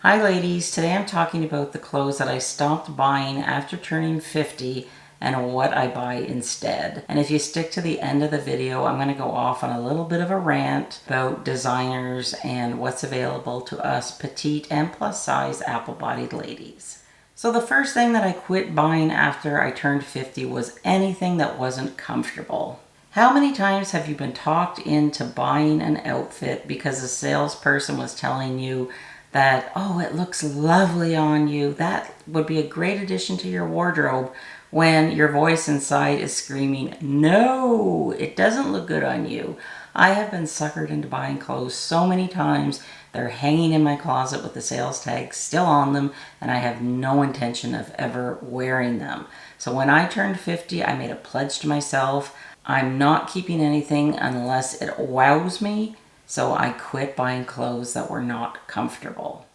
Hi ladies, today I'm talking about the clothes that I stopped buying after turning 50 and what I buy instead. And if you stick to the end of the video, I'm going to go off on a little bit of a rant about designers and what's available to us petite and plus size apple-bodied ladies. So the first thing that I quit buying after I turned 50 was anything that wasn't comfortable. How many times have you been talked into buying an outfit because the salesperson was telling you that, oh, it looks lovely on you, that would be a great addition to your wardrobe, when your voice inside is screaming, no, it doesn't look good on you. I have been suckered into buying clothes so many times. They're hanging in my closet with the sales tag still on them, and I have no intention of ever wearing them. So when I turned 50, I made a pledge to myself. I'm not keeping anything unless it wows me. So I quit buying clothes that were not comfortable.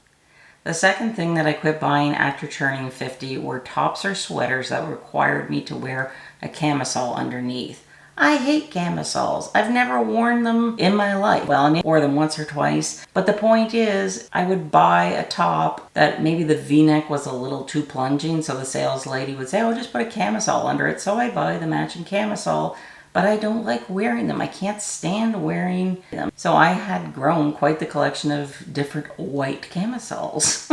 The second thing that I quit buying after turning 50 were tops or sweaters that required me to wear a camisole underneath. I hate camisoles. I've never worn them in my life. Well, I wore them once or twice, but the point is I would buy a top that maybe the v-neck was a little too plunging, so the sales lady would say, oh, just put a camisole under it. So I buy the matching camisole, but I don't like wearing them. I can't stand wearing them. So I had grown quite the collection of different white camisoles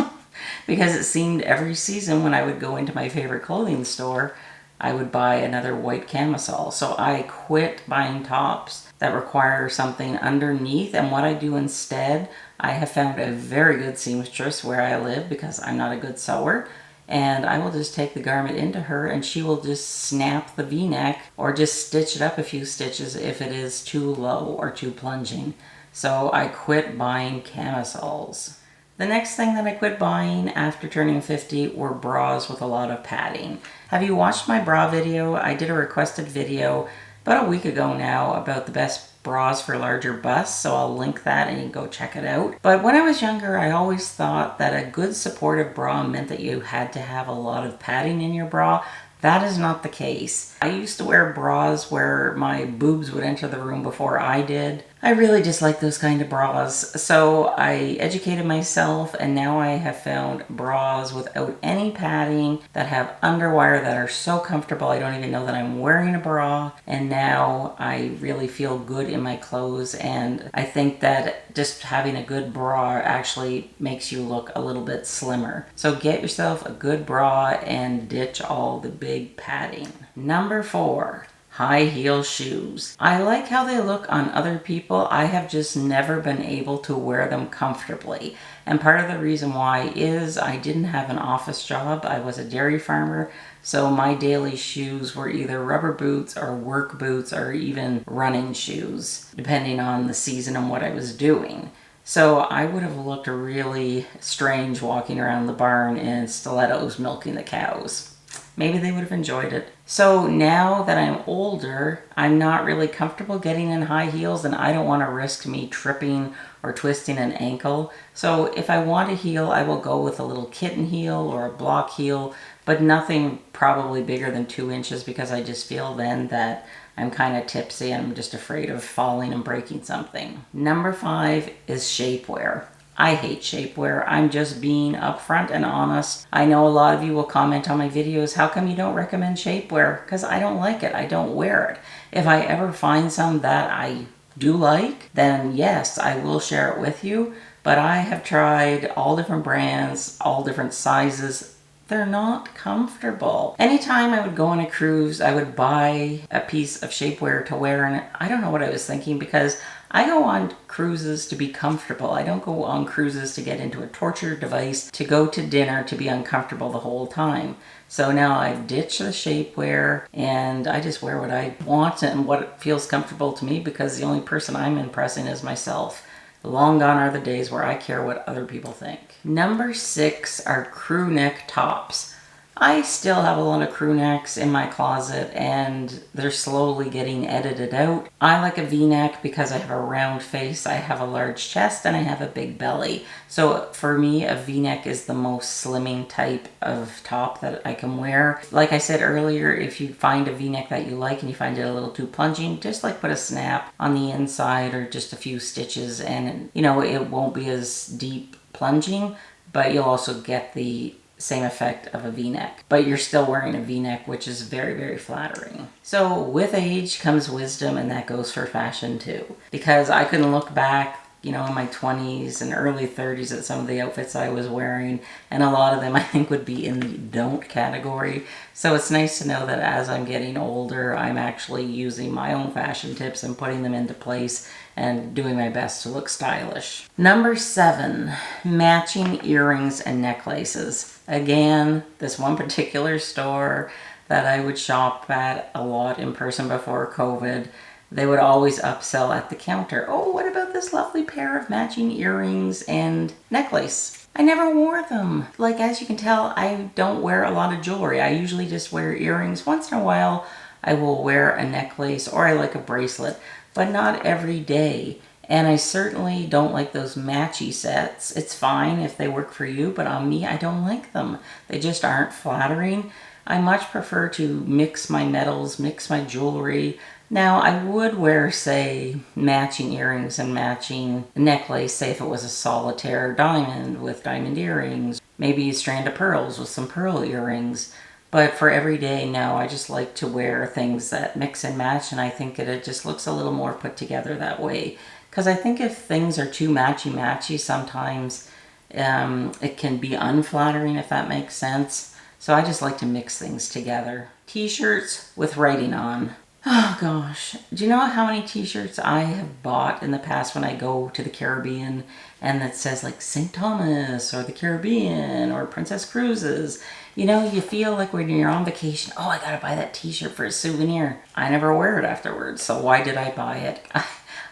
because it seemed every season when I would go into my favorite clothing store, I would buy another white camisole. So I quit buying tops that require something underneath, and what I do instead, I have found a very good seamstress where I live because I'm not a good sewer. And I will just take the garment into her and she will just snap the v-neck or just stitch it up a few stitches if it is too low or too plunging. So I quit buying camisoles. The next thing that I quit buying after turning 50 were bras with a lot of padding. Have you watched my bra video? I did a requested video about a week ago now about the best bras for larger busts, so I'll link that and you can go check it out. But when I was younger, I always thought that a good supportive bra meant that you had to have a lot of padding in your bra. That is not the case. I used to wear bras where my boobs would enter the room before I did. I really dislike those kind of bras. So I educated myself and now I have found bras without any padding that have underwire that are so comfortable I don't even know that I'm wearing a bra. And now I really feel good in my clothes, and I think that just having a good bra actually makes you look a little bit slimmer. So get yourself a good bra and ditch all the big padding. Number 4. High heel shoes. I like how they look on other people. I have just never been able to wear them comfortably. And part of the reason why is I didn't have an office job. I was a dairy farmer. So my daily shoes were either rubber boots or work boots or even running shoes, depending on the season and what I was doing. So I would have looked really strange walking around the barn in stilettos milking the cows. Maybe they would have enjoyed it. So now that I'm older, I'm not really comfortable getting in high heels, and I don't want to risk me tripping or twisting an ankle. So if I want a heel, I will go with a little kitten heel or a block heel, but nothing probably bigger than 2 inches because I just feel then that I'm kind of tipsy and I'm just afraid of falling and breaking something. Number 5 is shapewear. I hate shapewear. I'm just being upfront and honest. I know a lot of you will comment on my videos, how come you don't recommend shapewear? Because I don't like it. I don't wear it. If I ever find some that I do like, then yes, I will share it with you. But I have tried all different brands, all different sizes. They're not comfortable. Anytime I would go on a cruise, I would buy a piece of shapewear to wear, and I don't know what I was thinking because I go on cruises to be comfortable. I don't go on cruises to get into a torture device, to go to dinner, to be uncomfortable the whole time. So now I've ditched the shapewear and I just wear what I want and what feels comfortable to me because the only person I'm impressing is myself. Long gone are the days where I care what other people think. Number 6 are crewneck tops. I still have a lot of crew necks in my closet and they're slowly getting edited out. I like a v-neck because I have a round face, I have a large chest, and I have a big belly. So for me, a v-neck is the most slimming type of top that I can wear. Like I said earlier, if you find a v-neck that you like and you find it a little too plunging, just like put a snap on the inside or just a few stitches and you know, it won't be as deep plunging. but you'll also get the same effect of a v-neck, but you're still wearing a v-neck, which is very, very flattering. So with age comes wisdom, and that goes for fashion too, because I can look back, you know, in my 20s and early 30s at some of the outfits I was wearing, and a lot of them I think would be in the don't category. So it's nice to know that as I'm getting older, I'm actually using my own fashion tips and putting them into place and doing my best to look stylish. Number 7, matching earrings and necklaces. Again, this one particular store that I would shop at a lot in person before COVID, they would always upsell at the counter. Oh, what about this lovely pair of matching earrings and necklace? I never wore them. Like, as you can tell, I don't wear a lot of jewelry. I usually just wear earrings. Once in a while, I will wear a necklace, or I like a bracelet, but not every day. And I certainly don't like those matchy sets. It's fine if they work for you, but on me, I don't like them. They just aren't flattering. I much prefer to mix my metals, mix my jewelry. Now, I would wear, say, matching earrings and matching necklace, say if it was a solitaire diamond with diamond earrings, maybe a strand of pearls with some pearl earrings. But for every day, no, I just like to wear things that mix and match, and I think it just looks a little more put together that way. Because I think if things are too matchy-matchy, sometimes it can be unflattering, if that makes sense. So I just like to mix things together. T-shirts with writing on. Oh gosh, do you know how many t-shirts I have bought in the past when I go to the Caribbean and that says like St. Thomas or the Caribbean or Princess Cruises? You know, you feel like when you're on vacation, oh, I gotta buy that t-shirt for a souvenir. I never wear it afterwards, so why did I buy it?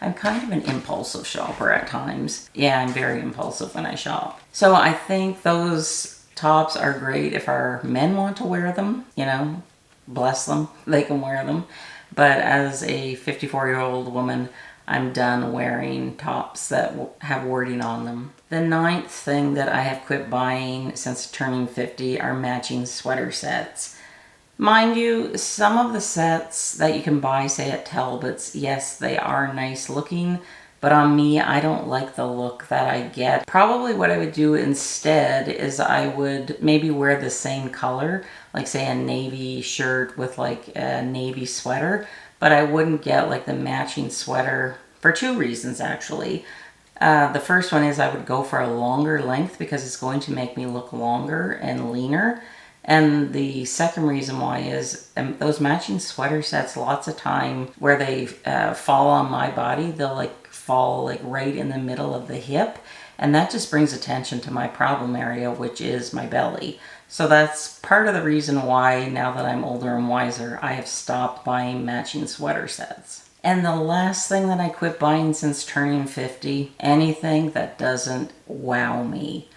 I'm kind of an impulsive shopper at times. Yeah, I'm very impulsive when I shop. So I think those tops are great if our men want to wear them, you know, bless them, they can wear them. But as a 54-year-old woman, I'm done wearing tops that have wording on them. The 9th thing that I have quit buying since turning 50 are matching sweater sets. Mind you, some of the sets that you can buy, say at Talbots, yes, they are nice looking, but on me, I don't like the look that I get. Probably what I would do instead is I would maybe wear the same color, like say a navy shirt with like a navy sweater, but I wouldn't get like the matching sweater for 2 reasons actually. The first one is I would go for a longer length because it's going to make me look longer and leaner. And the second reason why is those matching sweater sets, lots of time where they fall on my body, they'll like fall like right in the middle of the hip, and that just brings attention to my problem area, which is my belly. So that's part of the reason why, now that I'm older and wiser, I have stopped buying matching sweater sets. And the last thing that I quit buying since turning 50, anything that doesn't wow me.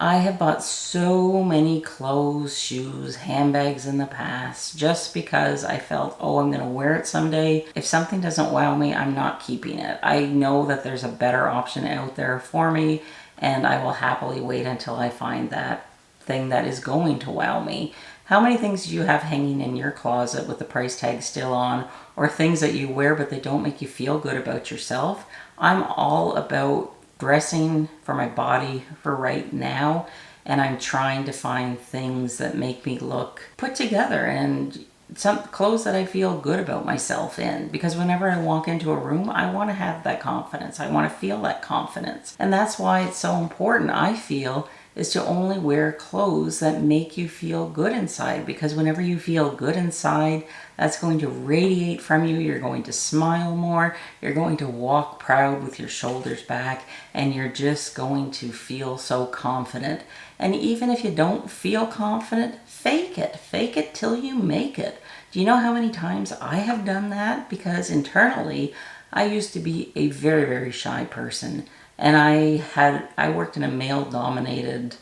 I have bought so many clothes, shoes, handbags in the past just because I felt, oh, I'm going to wear it someday. If something doesn't wow me, I'm not keeping it. I know that there's a better option out there for me, and I will happily wait until I find that thing that is going to wow me. How many things do you have hanging in your closet with the price tag still on, or things that you wear but they don't make you feel good about yourself? I'm all about dressing for my body for right now, and I'm trying to find things that make me look put together and some clothes that I feel good about myself in, because whenever I walk into a room, I want to have that confidence. I want to feel that confidence, and that's why it's so important, I feel, is to only wear clothes that make you feel good inside, because whenever you feel good inside, that's going to radiate from you. You're going to smile more, you're going to walk proud with your shoulders back, and you're just going to feel so confident. And even if you don't feel confident, fake it. Fake it till you make it. Do you know how many times I have done that? Because internally, I used to be a very, very shy person. And I worked in a male-dominated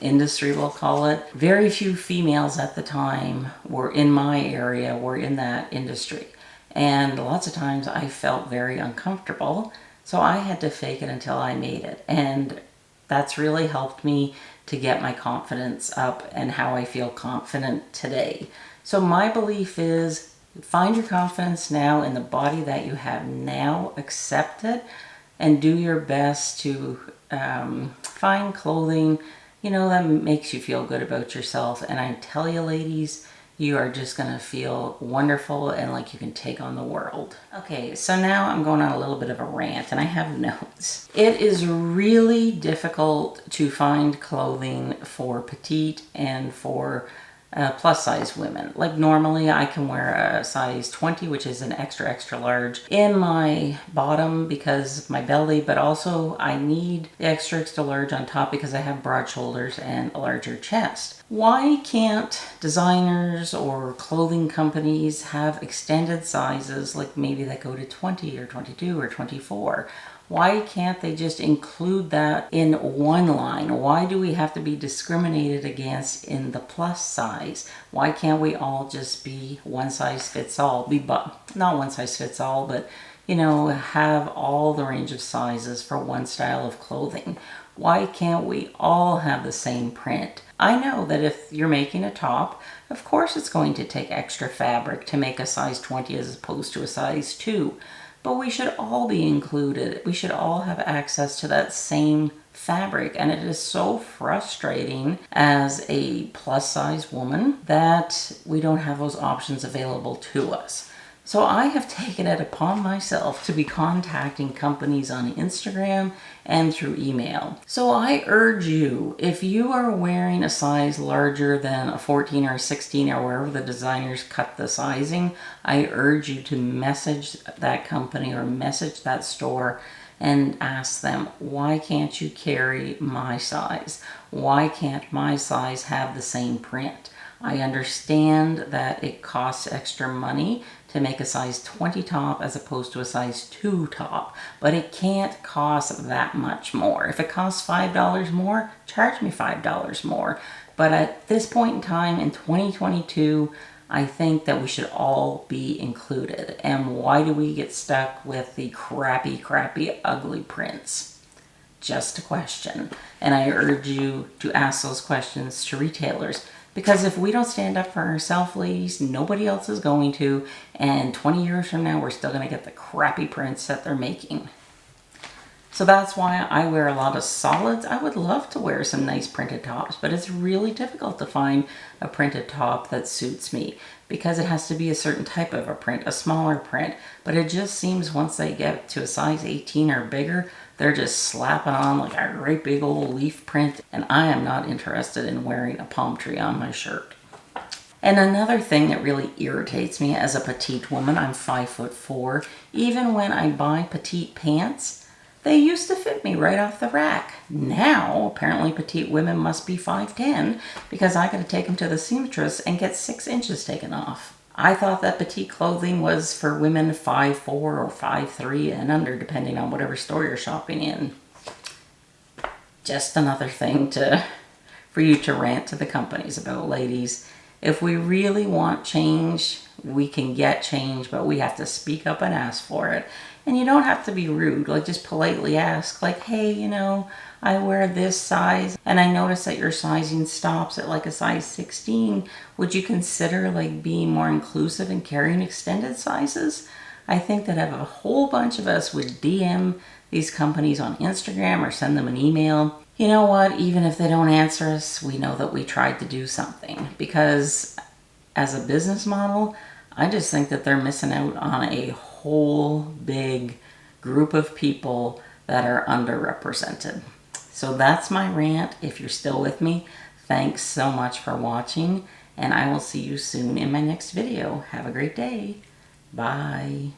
industry, we'll call it. Very few females at the time were in my area, were in that industry. And lots of times I felt very uncomfortable, so I had to fake it until I made it. And that's really helped me to get my confidence up and how I feel confident today. So my belief is, find your confidence now in the body that you have now, accept it, and do your best to find clothing, you know, that makes you feel good about yourself. And I tell you, ladies, you are just gonna feel wonderful and like you can take on the world. Okay, so now I'm going on a little bit of a rant and I have notes. It is really difficult to find clothing for petite and for plus size women. Like normally I can wear a size 20, which is an extra extra large in my bottom because of my belly, but also I need the extra extra large on top because I have broad shoulders and a larger chest. Why can't designers or clothing companies have extended sizes, like maybe that go to 20 or 22 or 24? Why can't they just include that in one line? Why do we have to be discriminated against in the plus size? Why can't we all just be one size fits all? Not one size fits all, but you know, have all the range of sizes for one style of clothing. Why can't we all have the same print? I know that if you're making a top, of course it's going to take extra fabric to make a size 20 as opposed to a size 2. But we should all be included. We should all have access to that same fabric. And it is so frustrating as a plus size woman that we don't have those options available to us. So I have taken it upon myself to be contacting companies on Instagram and through email. So I urge you, if you are wearing a size larger than a 14 or a 16 or wherever the designers cut the sizing, I urge you to message that company or message that store and ask them, why can't you carry my size? Why can't my size have the same print? I understand that it costs extra money to make a size 20 top as opposed to a size 2 top, but it can't cost that much more. If it costs $5 more, charge me $5 more. But at this point in time in 2022, I think that we should all be included. And why do we get stuck with the crappy, ugly prints? Just a question. And I urge you to ask those questions to retailers. Because if we don't stand up for ourselves, ladies, nobody else is going to. And 20 years from now, we're still going to get the crappy prints that they're making. So that's why I wear a lot of solids. I would love to wear some nice printed tops, but it's really difficult to find a printed top that suits me because it has to be a certain type of a print, a smaller print. But it just seems once they get to a size 18 or bigger, they're just slapping on like a great big old leaf print, and I am not interested in wearing a palm tree on my shirt. And another thing that really irritates me as a petite woman, I'm 5'4", even when I buy petite pants, they used to fit me right off the rack. Now, apparently petite women must be 5'10", because I gotta take them to the seamstress and get 6 inches taken off. I thought that petite clothing was for women 5'4" or 5'3" and under, depending on whatever store you're shopping in. Just another thing for you to rant to the companies about, ladies. If we really want change, we can get change, but we have to speak up and ask for it. And you don't have to be rude, like just politely ask, like, hey, you know, I wear this size and I notice that your sizing stops at like a size 16. Would you consider like being more inclusive and carrying extended sizes? I think that if a whole bunch of us would DM these companies on Instagram or send them an email, you know what, even if they don't answer us, we know that we tried to do something. Because as a business model, I just think that they're missing out on a whole big group of people that are underrepresented. So that's my rant. If you're still with me, thanks so much for watching, and I will see you soon in my next video. Have a great day. Bye.